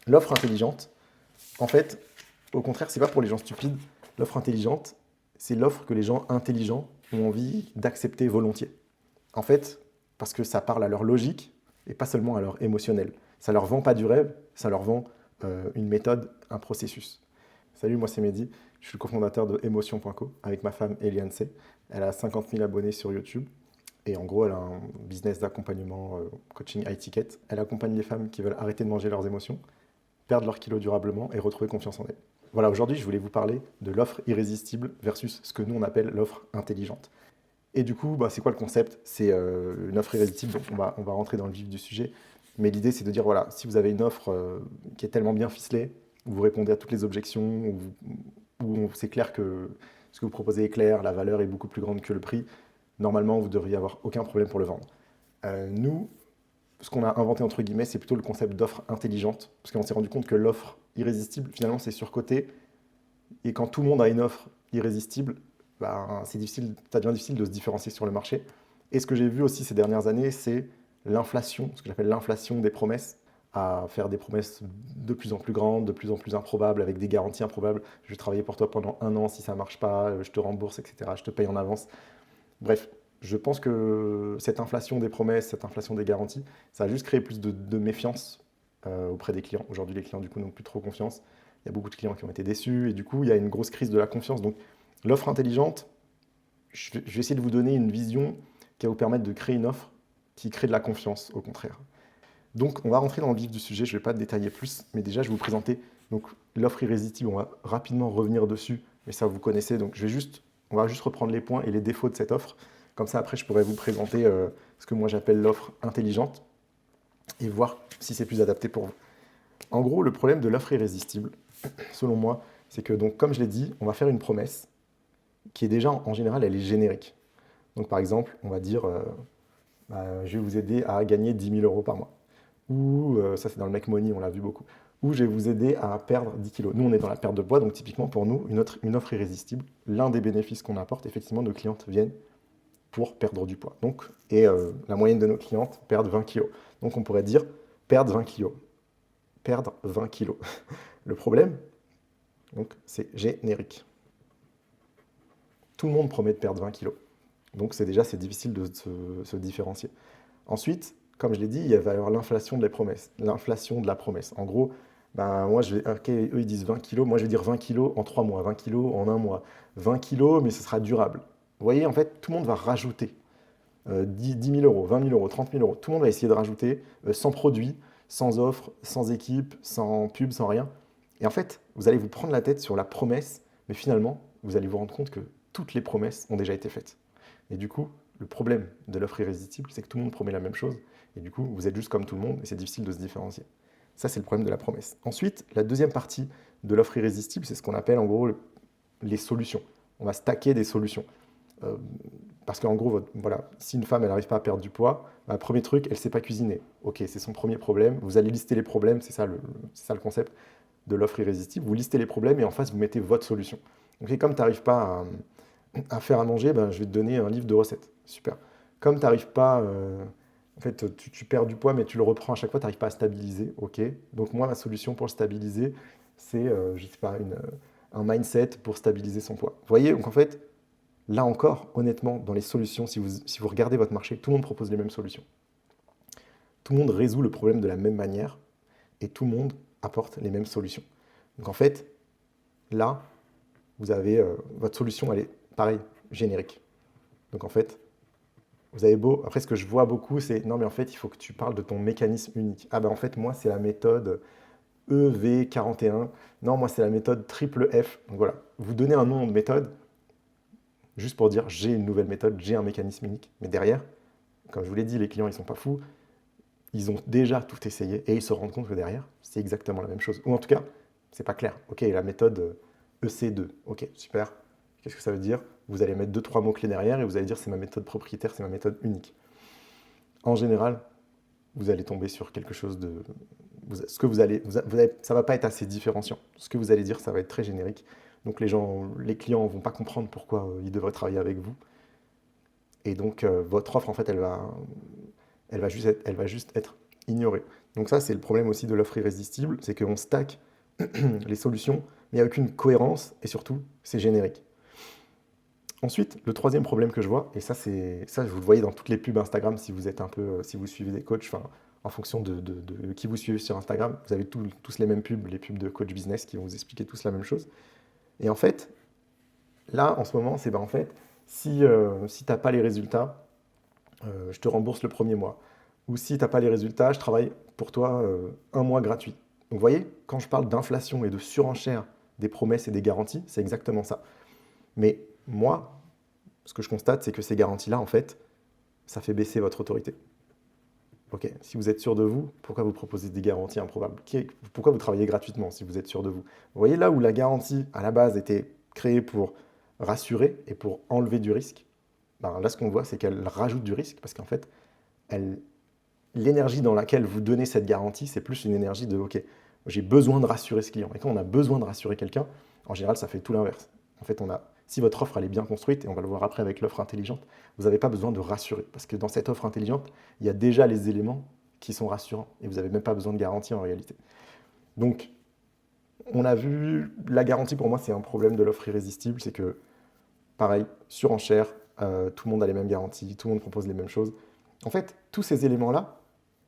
L'offre intelligente, en fait, au contraire, c'est pas pour les gens stupides. L'offre intelligente, c'est l'offre que les gens intelligents ont envie d'accepter volontiers. En fait, parce que ça parle à leur logique et pas seulement à leur émotionnel. Ça leur vend pas du rêve, ça leur vend une méthode, un processus. Salut, moi c'est Mehdi, je suis le cofondateur de Emotion.co avec ma femme Eliane C. Elle a 50 000 abonnés sur YouTube et en gros elle a un business d'accompagnement coaching high ticket. Elle accompagne les femmes qui veulent arrêter de manger leurs émotions, perdre leur kilo durablement et retrouver confiance en elles. Voilà, aujourd'hui je voulais vous parler de l'offre irrésistible versus ce que nous on appelle l'offre intelligente. Et du coup, bah, c'est quoi le concept? C'est une offre irrésistible, donc on va rentrer dans le vif du sujet. Mais l'idée, c'est de dire, voilà, si vous avez une offre qui est tellement bien ficelée, où vous répondez à toutes les objections, où c'est clair que ce que vous proposez est clair, la valeur est beaucoup plus grande que le prix, normalement, vous ne devriez avoir aucun problème pour le vendre. Nous, ce qu'on a inventé, entre guillemets, c'est plutôt le concept d'offre intelligente, parce qu'on s'est rendu compte que l'offre irrésistible, finalement, c'est surcoté, et quand tout le monde a une offre irrésistible, ben, c'est difficile, ça devient difficile de se différencier sur le marché. Et ce que j'ai vu aussi ces dernières années, c'est l'inflation, ce que j'appelle l'inflation des promesses, à faire des promesses de plus en plus grandes, de plus en plus improbables, avec des garanties improbables. Je vais travailler pour toi pendant 1 an, si ça ne marche pas, je te rembourse, etc. Je te paye en avance. Bref, je pense que cette inflation des promesses, cette inflation des garanties, ça a juste créé plus de méfiance auprès des clients. Aujourd'hui, les clients, du coup, n'ont plus trop confiance. Il y a beaucoup de clients qui ont été déçus et du coup, il y a une grosse crise de la confiance. Donc, l'offre intelligente, je vais essayer de vous donner une vision qui va vous permettre de créer une offre qui crée de la confiance, au contraire. Donc, on va rentrer dans le vif du sujet. Je ne vais pas détailler plus, mais déjà, je vais vous présenter donc l'offre irrésistible. On va rapidement revenir dessus, mais ça, vous connaissez. Donc, on va juste reprendre les points et les défauts de cette offre. Comme ça, après, je pourrais vous présenter ce que moi j'appelle l'offre intelligente et voir si c'est plus adapté pour vous. En gros, le problème de l'offre irrésistible, selon moi, c'est que, donc, comme je l'ai dit, on va faire une promesse qui est déjà, en général, elle est générique. Donc, par exemple, on va dire, je vais vous aider à gagner 10 000 euros par mois. Ou, ça c'est dans le Make Money, on l'a vu beaucoup. Ou, je vais vous aider à perdre 10 kilos. Nous, on est dans la perte de poids, donc typiquement, pour nous, une offre irrésistible, l'un des bénéfices qu'on apporte, effectivement, nos clientes viennent pour perdre du poids. Donc, et la moyenne de nos clientes perdent 20 kilos. Donc, on pourrait dire perdre 20 kilos. Perdre 20 kilos. Le problème, donc, c'est générique. Tout le monde promet de perdre 20 kilos. Donc c'est difficile de se différencier. Ensuite, comme je l'ai dit, il va y avoir l'inflation de la promesse. L'inflation de la promesse. En gros, ben, moi, eux, ils disent 20 kilos. Moi, je vais dire 20 kilos en 3 mois, 20 kilos en 1 mois. 20 kilos, mais ce sera durable. Vous voyez, en fait, tout le monde va rajouter 10 000 euros, 20 000 euros, 30 000 euros. Tout le monde va essayer de rajouter sans produit, sans offre, sans équipe, sans pub, sans rien. Et en fait, vous allez vous prendre la tête sur la promesse, mais finalement, vous allez vous rendre compte que toutes les promesses ont déjà été faites. Et du coup, le problème de l'offre irrésistible, c'est que tout le monde promet la même chose. Et du coup, vous êtes juste comme tout le monde et c'est difficile de se différencier. Ça, c'est le problème de la promesse. Ensuite, la deuxième partie de l'offre irrésistible, c'est ce qu'on appelle en gros les solutions. On va stacker des solutions. Euh, Parce qu'en gros, voilà, si une femme elle n'arrive pas à perdre du poids, bah, premier truc, elle ne sait pas cuisiner. Ok, c'est son premier problème. Vous allez lister les problèmes, c'est ça le concept de l'offre irrésistible. Vous listez les problèmes et en face, vous mettez votre solution. Donc, et comme tu n'arrives pas à faire à manger, ben, je vais te donner un livre de recettes. Super. Comme tu n'arrives pas, en fait, tu perds du poids, mais tu le reprends à chaque fois, tu n'arrives pas à stabiliser. Ok. Donc moi, ma solution pour le stabiliser, c'est, je sais pas, un mindset pour stabiliser son poids. Vous voyez, donc en fait, là encore, honnêtement, dans les solutions, si vous regardez votre marché, tout le monde propose les mêmes solutions. Tout le monde résout le problème de la même manière et tout le monde apporte les mêmes solutions. Donc en fait, là, vous avez votre solution, elle est pareil, générique. Donc en fait, vous avez beau. Après, ce que je vois beaucoup, c'est non, mais en fait, il faut que tu parles de ton mécanisme unique. Ah, ben en fait, moi, c'est la méthode EV41. Non, moi, c'est la méthode triple F. Donc voilà, vous donnez un nom de méthode juste pour dire j'ai une nouvelle méthode, j'ai un mécanisme unique. Mais derrière, comme je vous l'ai dit, les clients, ils sont pas fous. Ils ont déjà tout essayé et ils se rendent compte que derrière, c'est exactement la même chose. Ou en tout cas, c'est pas clair. Ok, la méthode EC2. Ok, super. Qu'est-ce que ça veut dire? Vous allez mettre deux, trois mots-clés derrière et vous allez dire c'est ma méthode propriétaire, c'est ma méthode unique. En général, vous allez tomber sur quelque chose de. Ce que ça va pas être assez différenciant. Ce que vous allez dire, ça va être très générique. Donc les clients vont pas comprendre pourquoi ils devraient travailler avec vous. Et donc votre offre, en fait, elle va juste être ignorée. Donc ça, c'est le problème aussi de l'offre irrésistible, c'est qu'on stack les solutions, mais il n'y a aucune cohérence, et surtout, c'est générique. Ensuite, le troisième problème que je vois, et ça, vous le voyez dans toutes les pubs Instagram, si vous êtes un peu, si vous suivez des coachs, enfin, en fonction de qui vous suivez sur Instagram, vous avez tous les mêmes pubs, les pubs de coach business qui vont vous expliquer tous la même chose. Et en fait, là, en ce moment, c'est en fait, si tu n'as pas les résultats, je te rembourse le premier mois. Ou si tu n'as pas les résultats, je travaille pour toi un mois gratuit. Donc vous voyez, quand je parle d'inflation et de surenchère des promesses et des garanties, c'est exactement ça. Mais moi, ce que je constate, c'est que ces garanties-là, en fait, ça fait baisser votre autorité. Ok, si vous êtes sûr de vous, pourquoi vous proposez des garanties improbables? Pourquoi vous travaillez gratuitement si vous êtes sûr de vous? Vous voyez là où la garantie, à la base, était créée pour rassurer et pour enlever du risque, ben, là, ce qu'on voit, c'est qu'elle rajoute du risque parce qu'en fait, l'énergie dans laquelle vous donnez cette garantie, c'est plus une énergie de OK, j'ai besoin de rassurer ce client. Et quand on a besoin de rassurer quelqu'un, en général, ça fait tout l'inverse. En fait, si votre offre elle est bien construite, et on va le voir après avec l'offre intelligente, vous n'avez pas besoin de rassurer. Parce que dans cette offre intelligente, il y a déjà les éléments qui sont rassurants. Et vous n'avez même pas besoin de garantie en réalité. Donc, on a vu, la garantie pour moi, c'est un problème de l'offre irrésistible. C'est que, pareil, surenchère, tout le monde a les mêmes garanties, tout le monde propose les mêmes choses. En fait, tous ces éléments-là,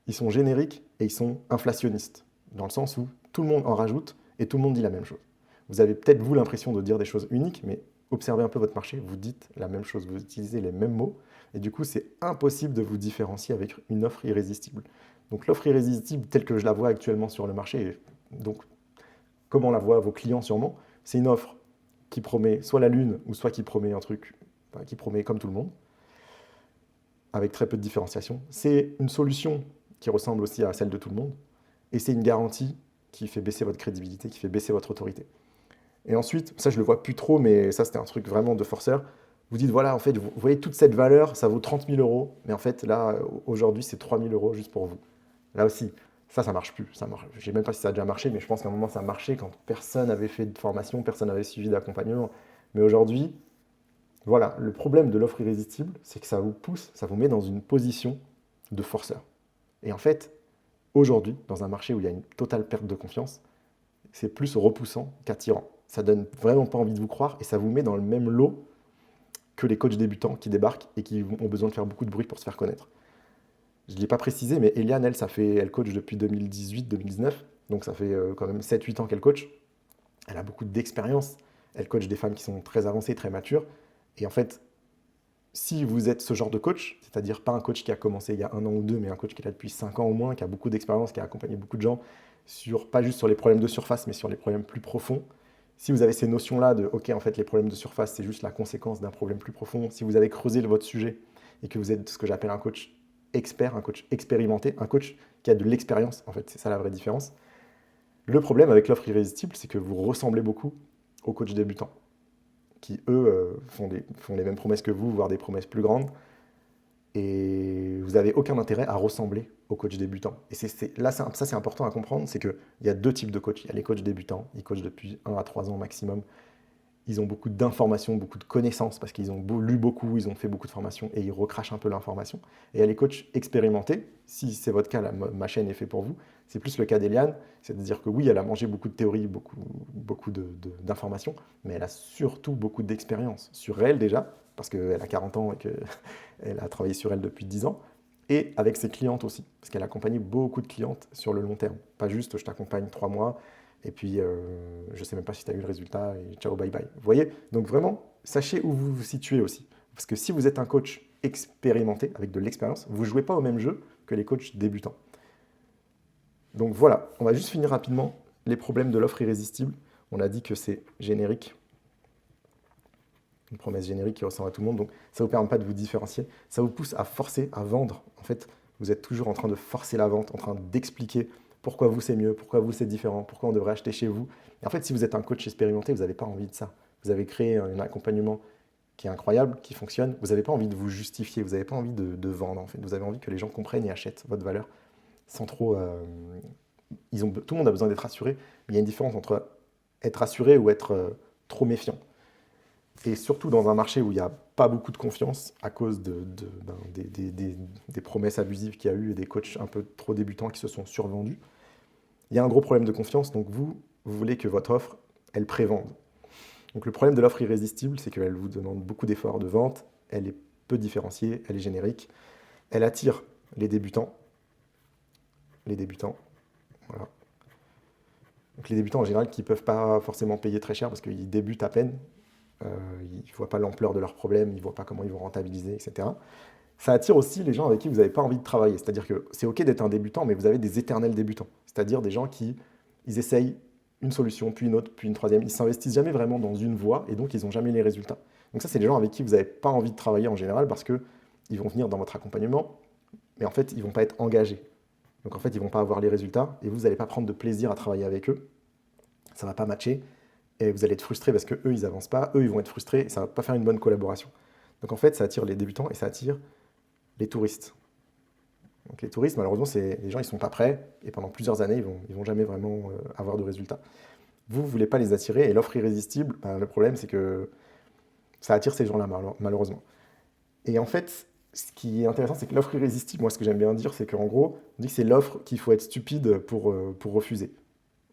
ils sont génériques et ils sont inflationnistes, dans le sens où tout le monde en rajoute et tout le monde dit la même chose. Vous avez peut-être, vous, l'impression de dire des choses uniques, mais observez un peu votre marché, vous dites la même chose, vous utilisez les mêmes mots, et du coup, c'est impossible de vous différencier avec une offre irrésistible. Donc l'offre irrésistible, telle que je la vois actuellement sur le marché, et donc comment la voient vos clients sûrement, c'est une offre qui promet soit la lune, ou soit qui promet un truc, qui promet comme tout le monde, avec très peu de différenciation. C'est une solution qui ressemble aussi à celle de tout le monde, et c'est une garantie qui fait baisser votre crédibilité, qui fait baisser votre autorité. Et ensuite, ça je le vois plus trop, mais ça c'était un truc vraiment de forceur, vous dites voilà, en fait, vous voyez toute cette valeur, ça vaut 30 000 euros, mais en fait là, aujourd'hui c'est 3 000 euros juste pour vous. Là aussi, ça marche plus. Ça marche. Je ne sais même pas si ça a déjà marché, mais je pense qu'à un moment ça marchait quand personne n'avait fait de formation, personne n'avait suivi d'accompagnement. Mais aujourd'hui, voilà, le problème de l'offre irrésistible, c'est que ça vous pousse, ça vous met dans une position de forceur. Et en fait, aujourd'hui, dans un marché où il y a une totale perte de confiance, c'est plus repoussant qu'attirant. Ça donne vraiment pas envie de vous croire et ça vous met dans le même lot que les coachs débutants qui débarquent et qui ont besoin de faire beaucoup de bruit pour se faire connaître. Je ne l'ai pas précisé, mais Eliane, elle coach depuis 2018-2019, donc ça fait quand même 7-8 ans qu'elle coach. Elle a beaucoup d'expérience, elle coach des femmes qui sont très avancées, très matures, et en fait, si vous êtes ce genre de coach, c'est-à-dire pas un coach qui a commencé il y a 1 an ou 2, mais un coach qui est là depuis 5 ans au moins, qui a beaucoup d'expérience, qui a accompagné beaucoup de gens, pas juste sur les problèmes de surface, mais sur les problèmes plus profonds, si vous avez ces notions-là de, ok, en fait, les problèmes de surface, c'est juste la conséquence d'un problème plus profond, si vous avez creusé votre sujet et que vous êtes ce que j'appelle un coach expert, un coach expérimenté, un coach qui a de l'expérience, en fait, c'est ça la vraie différence. Le problème avec l'offre irrésistible, c'est que vous ressemblez beaucoup aux coachs débutants qui, eux, font les mêmes promesses que vous, voire des promesses plus grandes, et vous n'avez aucun intérêt à ressembler aux coachs débutants. Et là, ça c'est important à comprendre, c'est qu'il y a 2 types de coachs. Il y a les coachs débutants, ils coachent depuis 1 à 3 ans maximum. Ils ont beaucoup d'informations, beaucoup de connaissances, parce qu'ils ont lu beaucoup, ils ont fait beaucoup de formations, et ils recrachent un peu l'information. Et il y a les coachs expérimentés, si c'est votre cas, ma chaîne est faite pour vous, c'est plus le cas d'Eliane, c'est-à-dire que oui, elle a mangé beaucoup de théories, beaucoup d'informations, mais elle a surtout beaucoup d'expérience sur elle déjà, parce qu'elle a 40 ans et qu'elle a travaillé sur elle depuis 10 ans, et avec ses clientes aussi, parce qu'elle a accompagné beaucoup de clientes sur le long terme. Pas juste je t'accompagne 3 mois, et puis je ne sais même pas si tu as eu le résultat, et ciao, bye bye. Vous voyez? Donc vraiment, sachez où vous vous situez aussi. Parce que si vous êtes un coach expérimenté, avec de l'expérience, vous ne jouez pas au même jeu que les coachs débutants. Donc voilà, on va juste finir rapidement les problèmes de l'offre irrésistible. On a dit que c'est générique, une promesse générique qui ressemble à tout le monde, donc ça ne vous permet pas de vous différencier. Ça vous pousse à forcer, à vendre. En fait, vous êtes toujours en train de forcer la vente, en train d'expliquer pourquoi vous c'est mieux, pourquoi vous c'est différent, pourquoi on devrait acheter chez vous. Et en fait, si vous êtes un coach expérimenté, vous n'avez pas envie de ça. Vous avez créé un accompagnement qui est incroyable, qui fonctionne. Vous n'avez pas envie de vous justifier, vous n'avez pas envie de vendre. En fait, vous avez envie que les gens comprennent et achètent votre valeur sans trop. Tout le monde a besoin d'être rassuré, mais il y a une différence entre être rassuré ou être trop méfiant. Et surtout dans un marché où il y a pas beaucoup de confiance à cause des promesses abusives qu'il y a eu et des coachs un peu trop débutants qui se sont survendus. Il y a un gros problème de confiance, donc vous voulez que votre offre, elle prévende. Donc le problème de l'offre irrésistible, c'est qu'elle vous demande beaucoup d'efforts de vente, elle est peu différenciée, elle est générique, elle attire les débutants. Les débutants, voilà. Donc les débutants en général qui ne peuvent pas forcément payer très cher parce qu'ils débutent à peine, ils ne voient pas l'ampleur de leurs problèmes, ils ne voient pas comment ils vont rentabiliser, etc. Ça attire aussi les gens avec qui vous n'avez pas envie de travailler. C'est-à-dire que c'est OK d'être un débutant, mais vous avez des éternels débutants. C'est-à-dire des gens qui ils essayent une solution, puis une autre, puis une troisième. Ils ne s'investissent jamais vraiment dans une voie et donc ils n'ont jamais les résultats. Donc ça, c'est des gens avec qui vous n'avez pas envie de travailler en général parce qu'ils vont venir dans votre accompagnement, mais en fait, ils ne vont pas être engagés. Donc en fait, ils ne vont pas avoir les résultats et vous n'allez pas prendre de plaisir à travailler avec eux. Ça ne va pas matcher et vous allez être frustré parce qu'eux, ils n'avancent pas, eux, ils vont être frustrés et ça ne va pas faire une bonne collaboration. Donc en fait, ça attire les débutants et ça attire les touristes. Donc les touristes, malheureusement, c'est les gens, ils ne sont pas prêts et pendant plusieurs années, ils vont jamais vraiment avoir de résultats. Vous ne voulez pas les attirer et l'offre irrésistible, ben, le problème, c'est que ça attire ces gens-là, malheureusement. Et en fait, ce qui est intéressant, c'est que l'offre irrésistible, moi, ce que j'aime bien dire, c'est qu'en gros, on dit que c'est l'offre qu'il faut être stupide pour refuser.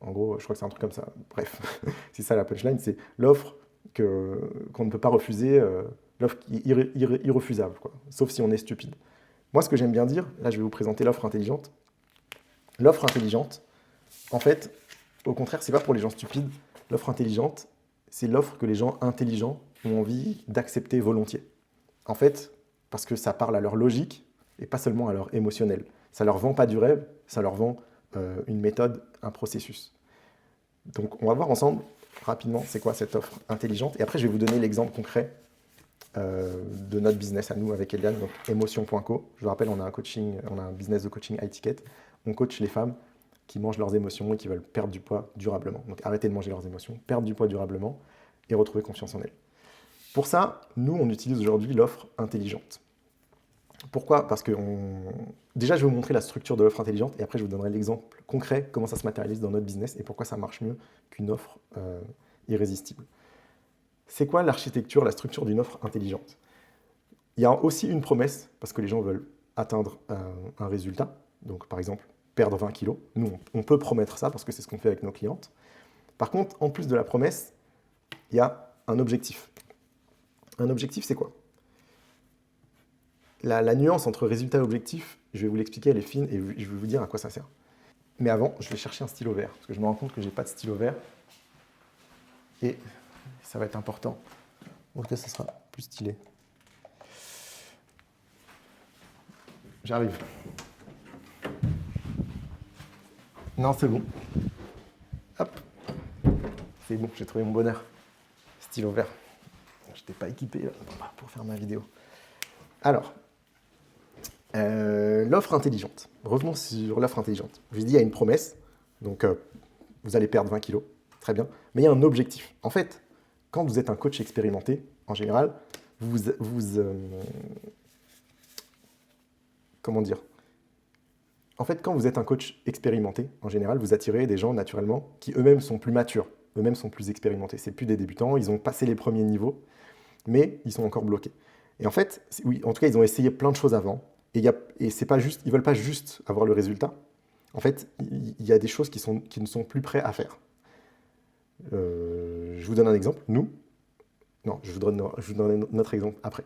En gros, je crois que c'est un truc comme ça. Bref, c'est ça la punchline, c'est l'offre qu'on ne peut pas refuser, l'offre qui est irrefusable, quoi. Sauf si on est stupide. Moi, ce que j'aime bien dire, là, je vais vous présenter l'offre intelligente. L'offre intelligente, en fait, au contraire, c'est pas pour les gens stupides. L'offre intelligente, c'est l'offre que les gens intelligents ont envie d'accepter volontiers. En fait, parce que ça parle à leur logique et pas seulement à leur émotionnel. Ça leur vend pas du rêve, ça leur vend une méthode, un processus. Donc, on va voir ensemble rapidement c'est quoi cette offre intelligente. Et après, je vais vous donner l'exemple concret de notre business à nous avec Eliane, donc Emotion.co. Je vous rappelle, on a un business de coaching high ticket. On coach les femmes qui mangent leurs émotions et qui veulent perdre du poids durablement. Donc arrêter de manger leurs émotions, perdre du poids durablement et retrouver confiance en elles. Pour ça, nous, on utilise aujourd'hui l'offre intelligente. Pourquoi? Parce que déjà, je vais vous montrer la structure de l'offre intelligente et après, je vous donnerai l'exemple concret, comment ça se matérialise dans notre business et pourquoi ça marche mieux qu'une offre irrésistible. C'est quoi l'architecture, la structure d'une offre intelligente? Il y a aussi une promesse, parce que les gens veulent atteindre un résultat. Donc, par exemple, perdre 20 kilos. Nous, on peut promettre ça, parce que c'est ce qu'on fait avec nos clientes. Par contre, en plus de la promesse, il y a un objectif. Un objectif, c'est quoi? La nuance entre résultat et objectif, je vais vous l'expliquer, elle est fine, et je vais vous dire à quoi ça sert. Mais avant, je vais chercher un stylo vert, parce que je me rends compte que je n'ai pas de stylo vert. Et ça va être important. En tout cas, ça sera plus stylé. J'arrive. Non, c'est bon. Hop. C'est bon, j'ai trouvé mon bonheur. Stylo vert. Je n'étais pas équipé là, pour faire ma vidéo. Alors, l'offre intelligente. Revenons sur l'offre intelligente. Je vous ai dit, il y a une promesse. Donc, vous allez perdre 20 kilos. Très bien. Mais il y a un objectif. En fait, quand vous êtes un coach expérimenté, en général, comment dire? En fait, quand vous êtes un coach expérimenté, en général, vous attirez des gens naturellement qui eux-mêmes sont plus matures, eux-mêmes sont plus expérimentés. C'est plus des débutants, ils ont passé les premiers niveaux, mais ils sont encore bloqués. Et en fait, oui, en tout cas, ils ont essayé plein de choses avant, et c'est pas juste, ils veulent pas juste avoir le résultat. En fait, il y a des choses qui ne sont plus prêts à faire. Je vous donne un exemple. Je vous donne notre exemple après.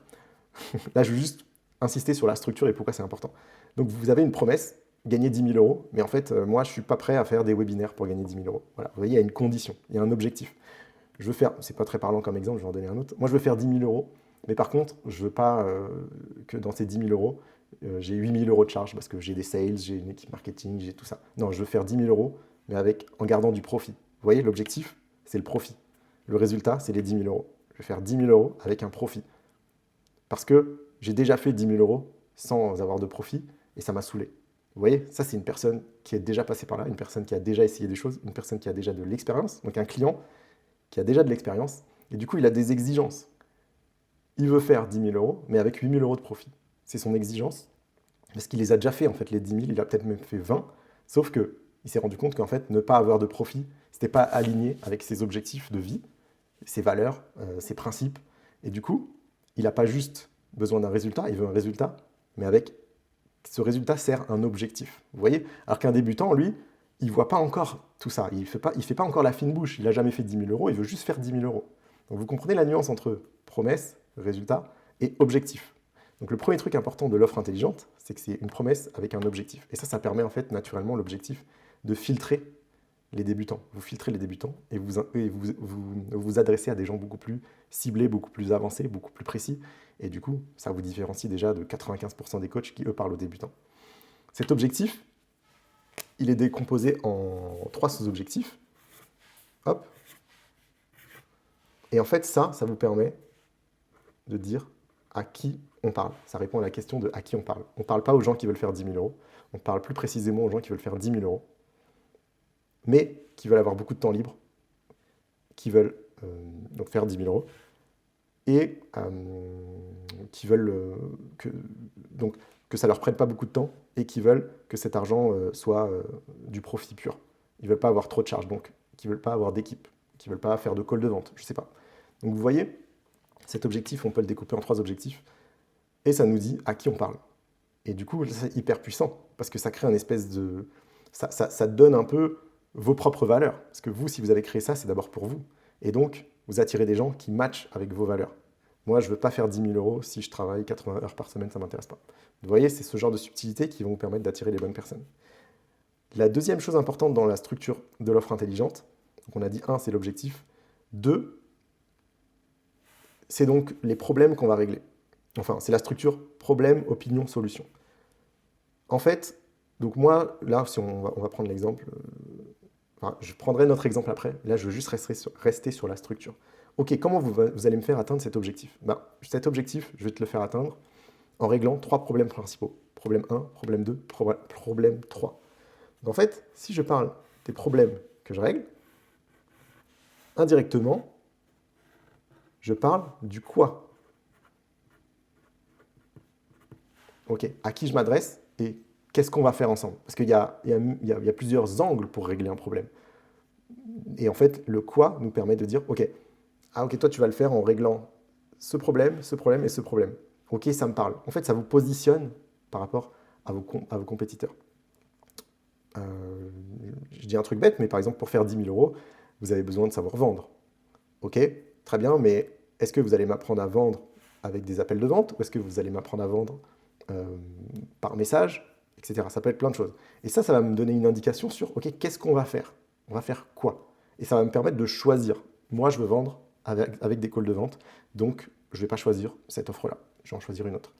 Là, je veux juste insister sur la structure et pourquoi c'est important. Donc, vous avez une promesse, gagner 10 000 euros, mais en fait, moi, je ne suis pas prêt à faire des webinaires pour gagner 10 000 euros. Voilà, vous voyez, il y a une condition, il y a un objectif. Je veux faire, c'est pas très parlant comme exemple, je vais en donner un autre. Moi, je veux faire 10 000 euros, mais par contre, je veux pas que dans ces 10 000 euros, j'ai 8 000 euros de charge parce que j'ai des sales, j'ai une équipe marketing, j'ai tout ça. Non, je veux faire 10 000 euros, mais en gardant du profit. Vous voyez, l'objectif, c'est le profit. Le résultat, c'est les 10 000 euros. Je vais faire 10 000 euros avec un profit. Parce que j'ai déjà fait 10 000 euros sans avoir de profit et ça m'a saoulé. Vous voyez, ça c'est une personne qui est déjà passée par là, une personne qui a déjà essayé des choses, une personne qui a déjà de l'expérience, donc un client qui a déjà de l'expérience, et du coup il a des exigences. Il veut faire 10 000 euros, mais avec 8 000 euros de profit. C'est son exigence, parce qu'il les a déjà fait en fait les 10 000, il a peut-être même fait 20, sauf qu'il s'est rendu compte qu'en fait ne pas avoir de profit, c'était pas aligné avec ses objectifs de vie, ses valeurs, ses principes, et du coup, il n'a pas juste besoin d'un résultat, il veut un résultat, mais avec ce résultat sert un objectif. Vous voyez? Alors qu'un débutant, lui, il ne voit pas encore tout ça. Il fait pas encore la fine bouche. Il n'a jamais fait 10 000 euros, il veut juste faire 10 000 euros. Donc vous comprenez la nuance entre promesse, résultat et objectif. Donc le premier truc important de l'offre intelligente, c'est que c'est une promesse avec un objectif. Et ça permet en fait naturellement l'objectif de filtrer les débutants. Vous filtrez les débutants et vous adressez à des gens beaucoup plus ciblés, beaucoup plus avancés, beaucoup plus précis. Et du coup, ça vous différencie déjà de 95% des coachs qui, eux, parlent aux débutants. Cet objectif, il est décomposé en 3 sous-objectifs. Hop. Et en fait, ça vous permet de dire à qui on parle. Ça répond à la question de à qui on parle. On ne parle pas aux gens qui veulent faire 10 000 euros. On parle plus précisément aux gens qui veulent faire 10 000 euros, mais qui veulent avoir beaucoup de temps libre, qui veulent donc faire 10 000 euros, et qui veulent que ça ne leur prenne pas beaucoup de temps, et qui veulent que cet argent soit du profit pur. Ils ne veulent pas avoir trop de charges, donc qui ne veulent pas avoir d'équipe, qui ne veulent pas faire de call de vente, je ne sais pas. Donc vous voyez, cet objectif, on peut le découper en 3 objectifs, et ça nous dit à qui on parle. Et du coup, c'est hyper puissant, parce que ça crée un espèce de... Ça donne un peu vos propres valeurs. Parce que vous, si vous avez créé ça, c'est d'abord pour vous. Et donc, vous attirez des gens qui matchent avec vos valeurs. Moi, je ne veux pas faire 10 000 euros si je travaille 80 heures par semaine, ça ne m'intéresse pas. Vous voyez, c'est ce genre de subtilités qui vont vous permettre d'attirer les bonnes personnes. La deuxième chose importante dans la structure de l'offre intelligente, donc on a dit 1, c'est l'objectif. 2, c'est donc les problèmes qu'on va régler. Enfin, c'est la structure problème, opinion, solution. En fait, donc moi, là, si on va prendre l'exemple, je prendrai notre exemple après. Là, je veux juste rester sur la structure. Ok, comment vous allez me faire atteindre cet objectif? Cet objectif, je vais te le faire atteindre en réglant 3 problèmes principaux. Problème 1, problème 2, problème 3. Donc en fait, si je parle des problèmes que je règle, indirectement, je parle du quoi. Ok, à qui je m'adresse et qu'est-ce qu'on va faire ensemble? Parce qu'il y a plusieurs angles pour régler un problème. Et en fait, le quoi nous permet de dire, ok, toi tu vas le faire en réglant ce problème et ce problème. Ok, ça me parle. En fait, ça vous positionne par rapport à vos compétiteurs. Je dis un truc bête, mais par exemple, pour faire 10 000 euros, vous avez besoin de savoir vendre. Ok, très bien, mais est-ce que vous allez m'apprendre à vendre avec des appels de vente ou est-ce que vous allez m'apprendre à vendre par message, etc. Ça peut être plein de choses. Et ça va me donner une indication sur, ok, qu'est-ce qu'on va faire? On va faire quoi? Et ça va me permettre de choisir. Moi, je veux vendre avec des calls de vente, donc je ne vais pas choisir cette offre-là. Je vais en choisir une autre.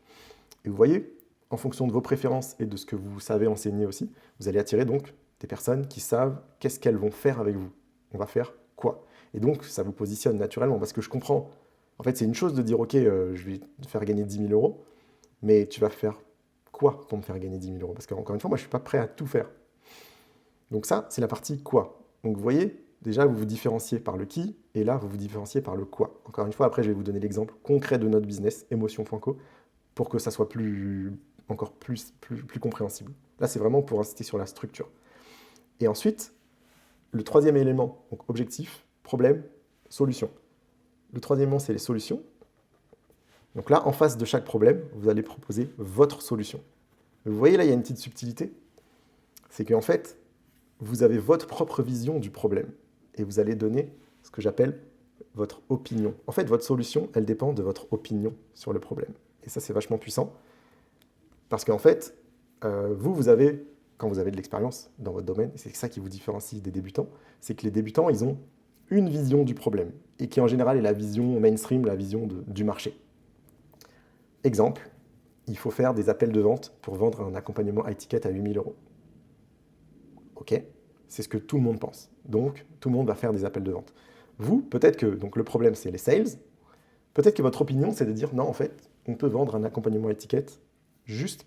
Et vous voyez, en fonction de vos préférences et de ce que vous savez enseigner aussi, vous allez attirer donc des personnes qui savent qu'est-ce qu'elles vont faire avec vous. On va faire quoi? Et donc, ça vous positionne naturellement, parce que je comprends. En fait, c'est une chose de dire, ok, je vais te faire gagner 10 000 euros, mais tu vas faire quoi pour me faire gagner 10 000 euros? Parce qu'encore une fois, moi, je ne suis pas prêt à tout faire. Donc ça, c'est la partie quoi. Donc vous voyez, déjà, vous vous différenciez par le qui, et là, vous vous différenciez par le quoi. Encore une fois, après, je vais vous donner l'exemple concret de notre business, Emotion.co, pour que ça soit encore plus compréhensible. Là, c'est vraiment pour insister sur la structure. Et ensuite, le troisième élément, donc objectif, problème, solution. Le troisième élément, c'est les solutions. Donc là, en face de chaque problème, vous allez proposer votre solution. Vous voyez, là, il y a une petite subtilité. C'est qu'en fait, vous avez votre propre vision du problème. Et vous allez donner ce que j'appelle votre opinion. En fait, votre solution, elle dépend de votre opinion sur le problème. Et ça, c'est vachement puissant. Parce qu'en fait, vous avez, quand vous avez de l'expérience dans votre domaine, et c'est ça qui vous différencie des débutants, c'est que les débutants, ils ont une vision du problème, et qui en général est la vision mainstream, la vision du marché. Exemple, il faut faire des appels de vente pour vendre un accompagnement high ticket à 8 000 euros. Ok, c'est ce que tout le monde pense. Donc, tout le monde va faire des appels de vente. Vous, peut-être que donc le problème, c'est les sales. Peut-être que votre opinion, c'est de dire, non, en fait, on peut vendre un accompagnement high ticket juste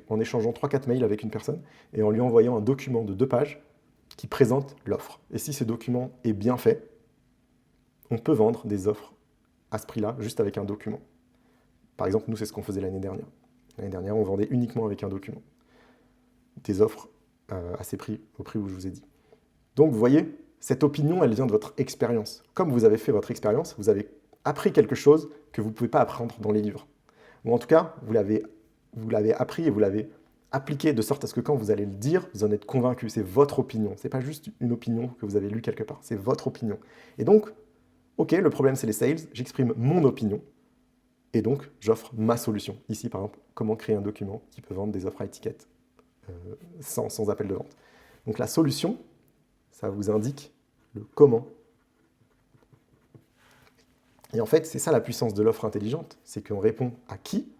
en échangeant 3-4 mails avec une personne et en lui envoyant un document de 2 pages qui présente l'offre. Et si ce document est bien fait, on peut vendre des offres à ce prix-là, juste avec un document. Par exemple, nous, c'est ce qu'on faisait l'année dernière. L'année dernière, on vendait uniquement avec un document. Des offres à ces prix, au prix où je vous ai dit. Donc, vous voyez, cette opinion, elle vient de votre expérience. Comme vous avez fait votre expérience, vous avez appris quelque chose que vous ne pouvez pas apprendre dans les livres. Ou en tout cas, vous l'avez appris et vous l'avez appliqué de sorte à ce que quand vous allez le dire, vous en êtes convaincu. C'est votre opinion. Ce n'est pas juste une opinion que vous avez lue quelque part. C'est votre opinion. Et donc, ok, le problème c'est les sales. J'exprime mon opinion. Et donc, j'offre ma solution. Ici, par exemple, comment créer un document qui peut vendre des offres à étiquette sans appel de vente. Donc la solution, ça vous indique le comment. Et en fait, c'est ça la puissance de l'offre intelligente, c'est qu'on répond à qui,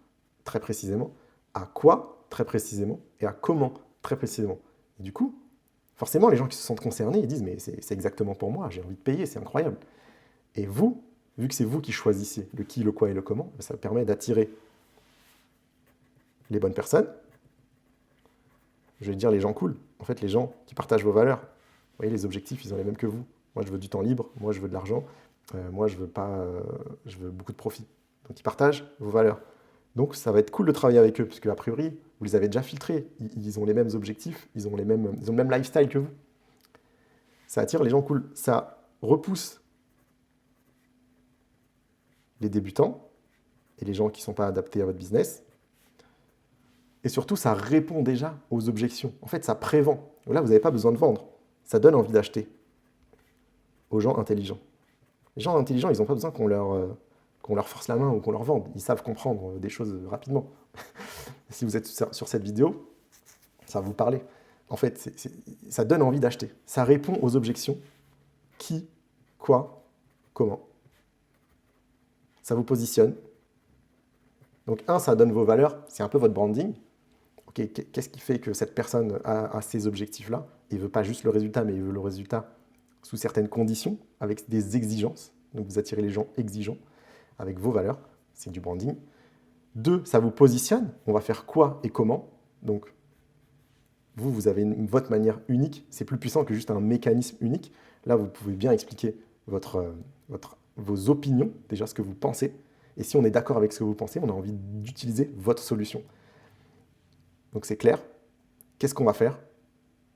très précisément, à quoi, très précisément, et à comment, très précisément. Et du coup, forcément, les gens qui se sentent concernés, ils disent « mais c'est exactement pour moi, j'ai envie de payer, c'est incroyable ». Et vous, vu que c'est vous qui choisissez le qui, le quoi et le comment, ça permet d'attirer les bonnes personnes, je vais dire les gens cool, en fait les gens qui partagent vos valeurs. Vous voyez, les objectifs, ils ont les mêmes que vous. Moi, je veux du temps libre, moi, je veux de l'argent, moi, je veux beaucoup de profit. Donc, ils partagent vos valeurs. Donc, ça va être cool de travailler avec eux, parce qu'a priori, vous les avez déjà filtrés. Ils ont les mêmes objectifs, ils ont le même lifestyle que vous. Ça attire les gens cool. Ça repousse les débutants et les gens qui ne sont pas adaptés à votre business. Et surtout, ça répond déjà aux objections. En fait, ça prévent. Là, vous n'avez pas besoin de vendre. Ça donne envie d'acheter aux gens intelligents. Les gens intelligents, ils n'ont pas besoin qu'on leur force la main ou qu'on leur vende. Ils savent comprendre des choses rapidement. Si vous êtes sur cette vidéo, ça va vous parler. En fait, ça donne envie d'acheter. Ça répond aux objections. Qui, quoi, comment. Ça vous positionne. Donc, ça donne vos valeurs. C'est un peu votre branding. Okay, qu'est-ce qui fait que cette personne a ces objectifs-là? Il ne veut pas juste le résultat, mais il veut le résultat sous certaines conditions, avec des exigences. Donc vous attirez les gens exigeants avec vos valeurs, c'est du branding. 2, ça vous positionne. On va faire quoi et comment. Donc vous avez votre manière unique. C'est plus puissant que juste un mécanisme unique. Là, vous pouvez bien expliquer vos opinions, déjà ce que vous pensez. Et si on est d'accord avec ce que vous pensez, on a envie d'utiliser votre solution. Donc c'est clair. Qu'est-ce qu'on va faire?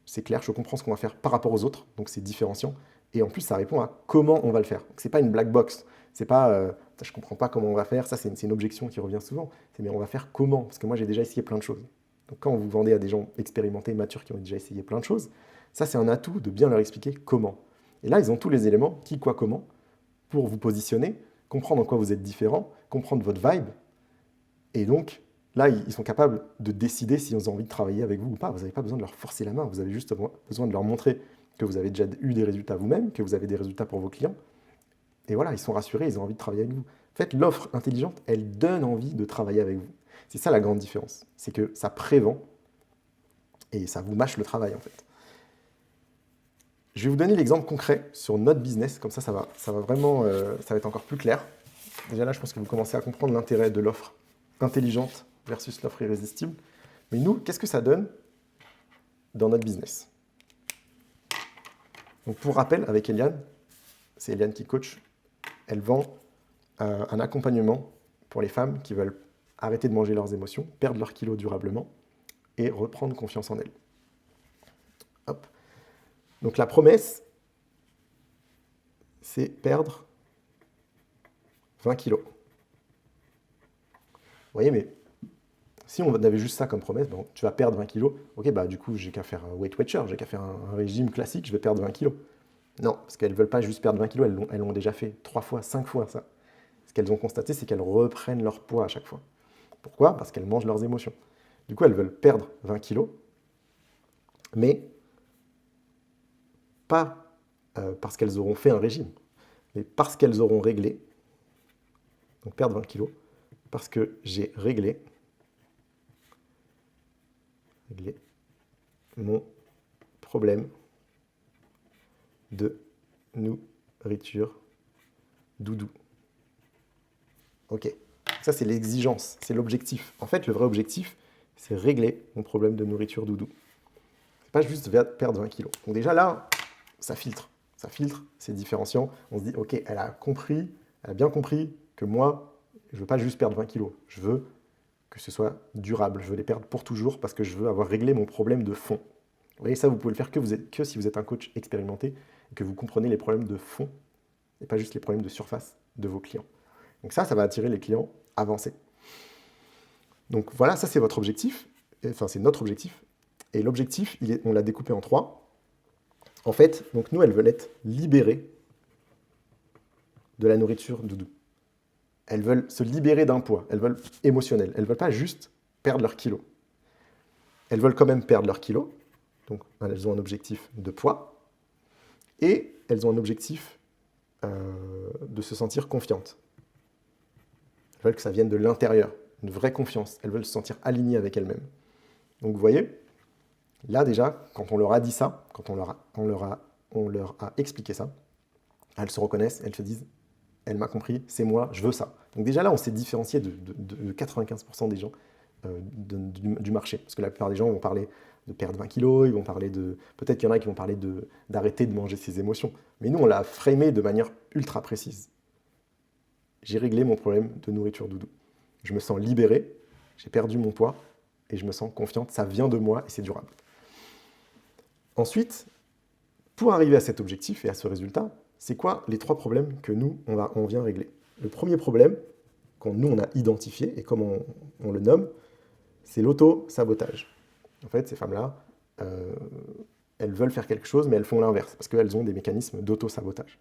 C'est clair, je comprends ce qu'on va faire par rapport aux autres, donc c'est différenciant. Et en plus, ça répond à comment on va le faire. Donc c'est pas une black box. C'est pas je comprends pas comment on va faire. Ça, c'est une objection qui revient souvent. C'est mais on va faire comment? Parce que moi, j'ai déjà essayé plein de choses. Donc quand vous vendez à des gens expérimentés, matures, qui ont déjà essayé plein de choses, ça, c'est un atout de bien leur expliquer comment. Et là, ils ont tous les éléments, qui, quoi, comment, pour vous positionner, comprendre en quoi vous êtes différent, comprendre votre vibe. Et donc, là, ils sont capables de décider s'ils ont envie de travailler avec vous ou pas. Vous n'avez pas besoin de leur forcer la main, vous avez juste besoin de leur montrer que vous avez déjà eu des résultats vous-même, que vous avez des résultats pour vos clients. Et voilà, ils sont rassurés, ils ont envie de travailler avec vous. En fait, l'offre intelligente, elle donne envie de travailler avec vous. C'est ça la grande différence. C'est que ça prévent et ça vous mâche le travail, en fait. Je vais vous donner l'exemple concret sur notre business, comme ça va vraiment, ça va être encore plus clair. Déjà là, je pense que vous commencez à comprendre l'intérêt de l'offre intelligente versus l'offre irrésistible. Mais nous, qu'est-ce que ça donne dans notre business? Donc pour rappel, avec Eliane, c'est Eliane qui coach, elle vend un accompagnement pour les femmes qui veulent arrêter de manger leurs émotions, perdre leurs kilos durablement et reprendre confiance en elles. Hop. Donc la promesse, c'est perdre 20 kilos. Vous voyez, mais si on avait juste ça comme promesse, bon, tu vas perdre 20 kilos, ok, bah du coup, j'ai qu'à faire un Weight Watcher, j'ai qu'à faire un régime classique, je vais perdre 20 kilos. Non, parce qu'elles ne veulent pas juste perdre 20 kilos, elles l'ont déjà fait 3 fois, 5 fois ça. Ce qu'elles ont constaté, c'est qu'elles reprennent leur poids à chaque fois. Pourquoi? Parce qu'elles mangent leurs émotions. Du coup, elles veulent perdre 20 kilos, mais pas parce qu'elles auront fait un régime, mais parce qu'elles auront réglé, donc perdre 20 kilos, parce que j'ai réglé mon problème de nourriture doudou. Ok, ça c'est l'exigence, c'est l'objectif. En fait, le vrai objectif, c'est régler mon problème de nourriture doudou. C'est pas juste perdre 20 kilos. Donc déjà là, ça filtre, c'est différenciant. On se dit, ok, elle a bien compris que moi, je veux pas juste perdre 20 kilos. Je veux que ce soit durable. Je veux les perdre pour toujours parce que je veux avoir réglé mon problème de fond. Vous voyez, ça, vous pouvez le faire que si vous êtes un coach expérimenté et que vous comprenez les problèmes de fond et pas juste les problèmes de surface de vos clients. Donc ça va attirer les clients avancés. Donc voilà, ça c'est votre objectif, enfin c'est notre objectif. Et l'objectif, on l'a découpé en 3. En fait, donc nous, elles veulent être libérées de la nourriture doudou. Elles veulent se libérer d'un poids, elles veulent émotionnel. Elles ne veulent pas juste perdre leurs kilos. Elles veulent quand même perdre leurs kilos. Donc elles ont un objectif de poids. Et elles ont un objectif de se sentir confiantes. Elles veulent que ça vienne de l'intérieur, une vraie confiance. Elles veulent se sentir alignées avec elles-mêmes. Donc vous voyez, là déjà, quand on leur a dit ça, quand on leur a expliqué ça, elles se reconnaissent, elles se disent, elle m'a compris, c'est moi, je veux ça. Donc déjà là, on s'est différencié de 95% des gens du marché. Parce que la plupart des gens vont parler de perdre 20 kilos, ils vont parler de... Peut-être qu'il y en a qui vont parler d'arrêter de manger ses émotions. Mais nous, on l'a framé de manière ultra précise. J'ai réglé mon problème de nourriture doudou. Je me sens libéré, j'ai perdu mon poids, et je me sens confiante, ça vient de moi et c'est durable. Ensuite, pour arriver à cet objectif et à ce résultat, c'est quoi les 3 problèmes que nous, on vient régler? Le premier problème, nous on a identifié, et comme on le nomme, c'est l'auto-sabotage. En fait, ces femmes-là, elles veulent faire quelque chose, mais elles font l'inverse, parce qu'elles ont des mécanismes d'auto-sabotage.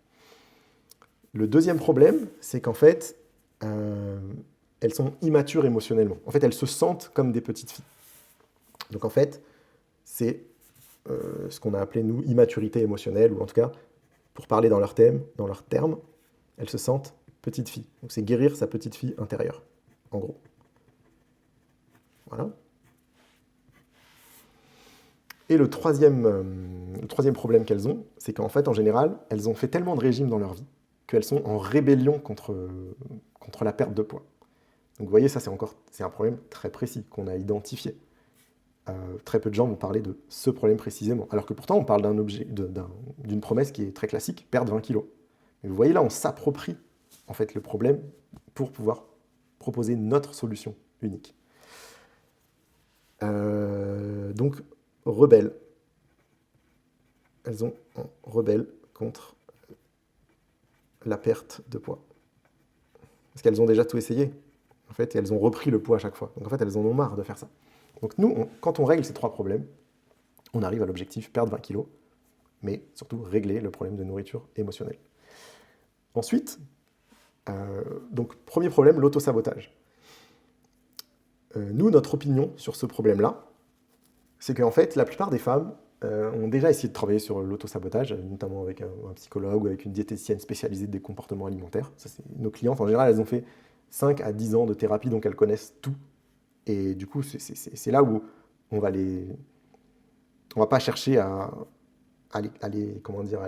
Le deuxième problème, c'est qu'en fait, elles sont immatures émotionnellement. En fait, elles se sentent comme des petites filles. Donc en fait, c'est ce qu'on a appelé, nous, immaturité émotionnelle, ou en tout cas, pour parler dans leurs termes, elles se sentent petites filles. Donc c'est guérir sa petite fille intérieure, en gros. Voilà. Et le troisième problème qu'elles ont, c'est qu'en fait, en général, elles ont fait tellement de régimes dans leur vie qu'elles sont en rébellion contre la perte de poids. Donc vous voyez, ça c'est un problème très précis qu'on a identifié. Très peu de gens vont parler de ce problème précisément, alors que pourtant on parle d'une promesse qui est très classique, perdre 20 kilos. Mais vous voyez là, on s'approprie en fait le problème pour pouvoir proposer notre solution unique. Donc, rebelles. Elles ont rebelles contre la perte de poids. Parce qu'elles ont déjà tout essayé, en fait, et elles ont repris le poids à chaque fois. Donc en fait, elles en ont marre de faire ça. Donc nous, quand on règle ces 3 problèmes, on arrive à l'objectif perdre 20 kilos, mais surtout régler le problème de nourriture émotionnelle. Ensuite, donc premier problème, l'autosabotage. Nous, notre opinion sur ce problème-là, c'est qu'en fait, la plupart des femmes ont déjà essayé de travailler sur l'autosabotage, notamment avec un psychologue ou avec une diététicienne spécialisée des comportements alimentaires. Ça, c'est nos clientes, en général, elles ont fait 5 à 10 ans de thérapie, donc elles connaissent tout. Et du coup, c'est là où on va pas chercher à les... Comment dire,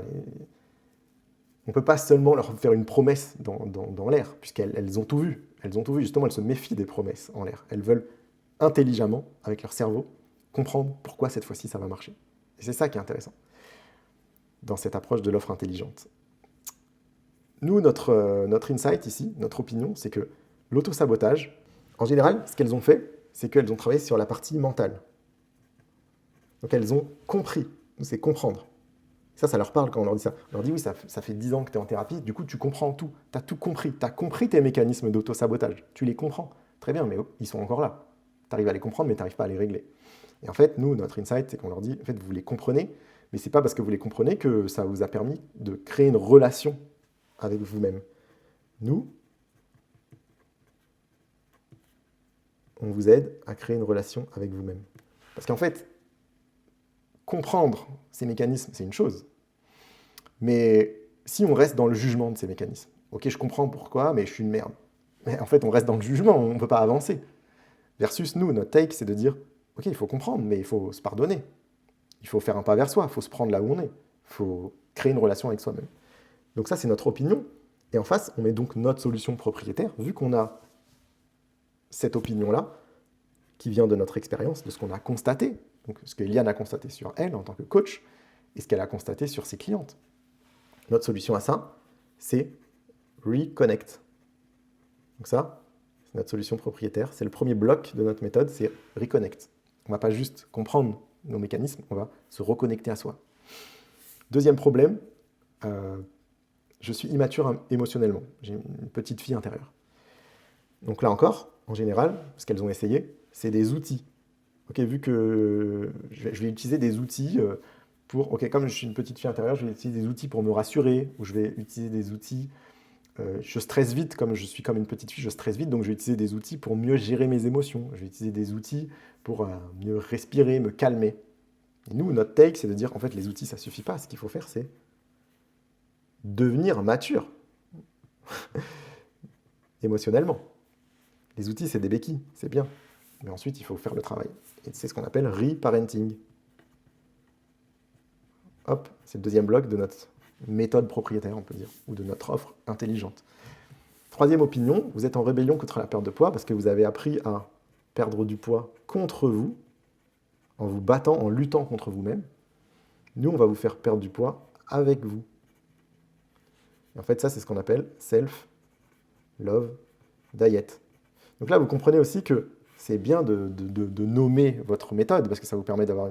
on ne peut pas seulement leur faire une promesse dans l'air, puisqu'elles ont tout vu. Elles ont tout vu, justement, elles se méfient des promesses en l'air. Elles veulent intelligemment, avec leur cerveau, comprendre pourquoi cette fois-ci ça va marcher. Et c'est ça qui est intéressant dans cette approche de l'offre intelligente. Nous, notre insight ici, notre opinion, c'est que l'autosabotage, en général, ce qu'elles ont fait, c'est qu'elles ont travaillé sur la partie mentale. Donc elles ont compris, c'est comprendre. Ça leur parle quand on leur dit ça. On leur dit oui, ça fait 10 ans que tu es en thérapie, du coup tu comprends tout, tu as tout compris, tu as compris tes mécanismes d'auto-sabotage, tu les comprends. Très bien, mais ils sont encore là. Tu arrives à les comprendre, mais tu n'arrives pas à les régler. Et en fait, nous, notre insight, c'est qu'on leur dit, en fait, vous les comprenez, mais ce n'est pas parce que vous les comprenez que ça vous a permis de créer une relation avec vous-même. Nous, on vous aide à créer une relation avec vous-même. Parce qu'en fait, comprendre ces mécanismes, c'est une chose. Mais si on reste dans le jugement de ces mécanismes, ok, je comprends pourquoi, mais je suis une merde. Mais en fait, on reste dans le jugement, on ne peut pas avancer. Versus nous, notre take, c'est de dire, ok, il faut comprendre, mais il faut se pardonner. Il faut faire un pas vers soi, il faut se prendre là où on est. Il faut créer une relation avec soi-même. Donc ça, c'est notre opinion. Et en face, on met donc notre solution propriétaire, vu qu'on a cette opinion-là, qui vient de notre expérience, de ce qu'on a constaté, donc ce que Eliane a constaté sur elle en tant que coach, et ce qu'elle a constaté sur ses clientes. Notre solution à ça, c'est Reconnect. Donc ça, c'est notre solution propriétaire. C'est le premier bloc de notre méthode, c'est Reconnect. On ne va pas juste comprendre nos mécanismes, on va se reconnecter à soi. Deuxième problème, je suis immature émotionnellement. J'ai une petite fille intérieure. Donc là encore, en général, ce qu'elles ont essayé, c'est des outils. Ok, vu que je vais utiliser des outils pour, ok, comme je suis une petite fille intérieure, je vais utiliser des outils pour me rassurer, ou je vais utiliser des outils, je stresse vite, comme je suis comme une petite fille, je stresse vite, donc je vais utiliser des outils pour mieux gérer mes émotions, je vais utiliser des outils pour mieux respirer, me calmer. Et nous, notre take, c'est de dire, en fait, les outils, ça suffit pas, ce qu'il faut faire, c'est devenir mature, émotionnellement. Les outils, c'est des béquilles, c'est bien, mais ensuite, il faut faire le travail. Et c'est ce qu'on appelle reparenting. Hop, c'est le deuxième bloc de notre méthode propriétaire, on peut dire, ou de notre offre intelligente. Troisième opinion, vous êtes en rébellion contre la perte de poids parce que vous avez appris à perdre du poids contre vous, en vous battant, en luttant contre vous-même. Nous, on va vous faire perdre du poids avec vous. Et en fait, ça, c'est ce qu'on appelle self-love diet. Donc là, vous comprenez aussi que c'est bien de nommer votre méthode parce que ça vous permet d'avoir...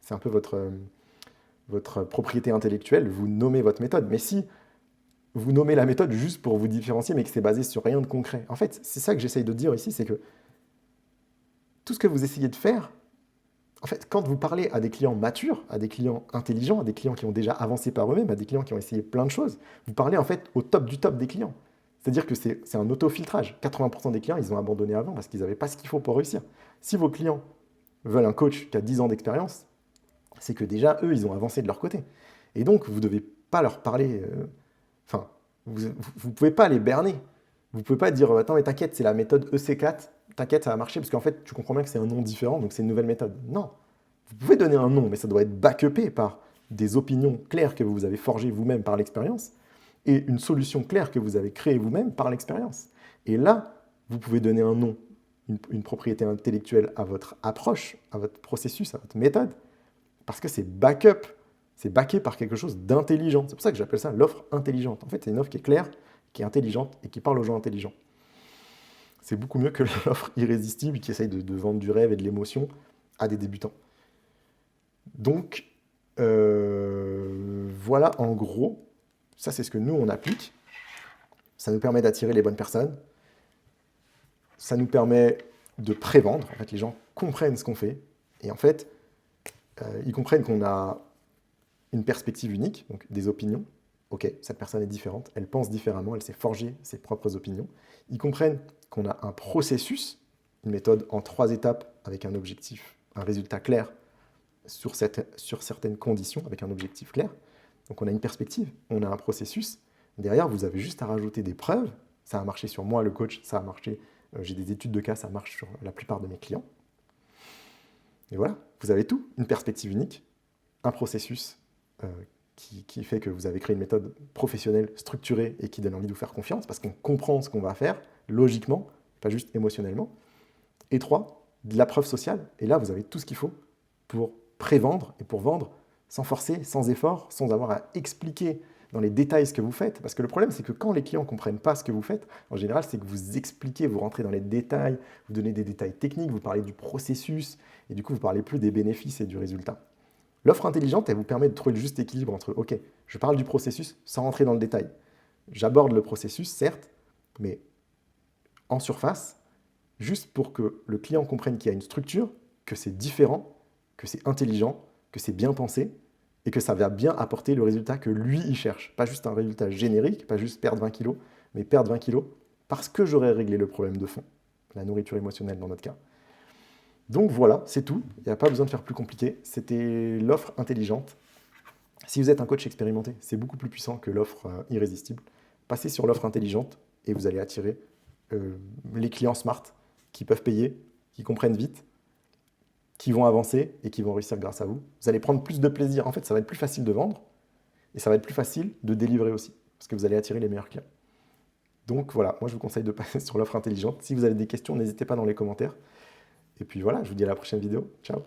C'est un peu votre propriété intellectuelle, vous nommez votre méthode. Mais si vous nommez la méthode juste pour vous différencier, mais que c'est basé sur rien de concret, en fait, c'est ça que j'essaye de dire ici, c'est que tout ce que vous essayez de faire, en fait, quand vous parlez à des clients matures, à des clients intelligents, à des clients qui ont déjà avancé par eux-mêmes, à des clients qui ont essayé plein de choses, vous parlez en fait au top du top des clients. C'est-à-dire que c'est un auto-filtrage. 80% des clients, ils ont abandonné avant parce qu'ils n'avaient pas ce qu'il faut pour réussir. Si vos clients veulent un coach qui a 10 ans d'expérience, c'est que déjà, eux, ils ont avancé de leur côté. Et donc, vous ne devez pas leur parler... Enfin, vous ne pouvez pas les berner. Vous ne pouvez pas dire, attends, mais t'inquiète, c'est la méthode EC4, t'inquiète, ça va marcher, parce qu'en fait, tu comprends bien que c'est un nom différent, donc c'est une nouvelle méthode. Non. Vous pouvez donner un nom, mais ça doit être backupé par des opinions claires que vous avez forgées vous-même par l'expérience, et une solution claire que vous avez créée vous-même par l'expérience. Et là, vous pouvez donner un nom, une propriété intellectuelle à votre approche, à votre processus, à votre méthode, parce que c'est backup, c'est backé par quelque chose d'intelligent. C'est pour ça que j'appelle ça l'offre intelligente. En fait, c'est une offre qui est claire, qui est intelligente et qui parle aux gens intelligents. C'est beaucoup mieux que l'offre irrésistible qui essaye de vendre du rêve et de l'émotion à des débutants. Donc, voilà en gros, ça c'est ce que nous on applique. Ça nous permet d'attirer les bonnes personnes. Ça nous permet de prévendre. En fait, les gens comprennent ce qu'on fait. Et en fait, ils comprennent qu'on a une perspective unique, donc des opinions. Ok, cette personne est différente, elle pense différemment, elle s'est forgée ses propres opinions. Ils comprennent qu'on a un processus, une méthode en 3 étapes avec un objectif, un résultat clair sur certaines conditions, avec un objectif clair. Donc on a une perspective, on a un processus. Derrière, vous avez juste à rajouter des preuves. Ça a marché sur moi, le coach, ça a marché. J'ai des études de cas, ça marche sur la plupart de mes clients. Et voilà, vous avez tout, une perspective unique, un processus qui fait que vous avez créé une méthode professionnelle, structurée et qui donne envie de vous faire confiance parce qu'on comprend ce qu'on va faire logiquement, pas juste émotionnellement. Et 3, de la preuve sociale. Et là, vous avez tout ce qu'il faut pour prévendre et pour vendre sans forcer, sans effort, sans avoir à expliquer dans les détails ce que vous faites. Parce que le problème, c'est que quand les clients ne comprennent pas ce que vous faites, en général, c'est que vous expliquez, vous rentrez dans les détails, vous donnez des détails techniques, vous parlez du processus, et du coup, vous ne parlez plus des bénéfices et du résultat. L'offre intelligente, elle vous permet de trouver le juste équilibre entre, ok, je parle du processus sans rentrer dans le détail. J'aborde le processus, certes, mais en surface, juste pour que le client comprenne qu'il y a une structure, que c'est différent, que c'est intelligent, que c'est bien pensé, et que ça va bien apporter le résultat que lui, il cherche. Pas juste un résultat générique, pas juste perdre 20 kilos, mais perdre 20 kilos parce que j'aurais réglé le problème de fond, la nourriture émotionnelle dans notre cas. Donc voilà, c'est tout. Il n'y a pas besoin de faire plus compliqué. C'était l'offre intelligente. Si vous êtes un coach expérimenté, c'est beaucoup plus puissant que l'offre irrésistible. Passez sur l'offre intelligente et vous allez attirer les clients smart qui peuvent payer, qui comprennent vite, qui vont avancer et qui vont réussir grâce à vous. Vous allez prendre plus de plaisir. En fait, ça va être plus facile de vendre et ça va être plus facile de délivrer aussi parce que vous allez attirer les meilleurs clients. Donc voilà, moi je vous conseille de passer sur l'offre intelligente. Si vous avez des questions, n'hésitez pas dans les commentaires. Et puis voilà, je vous dis à la prochaine vidéo. Ciao!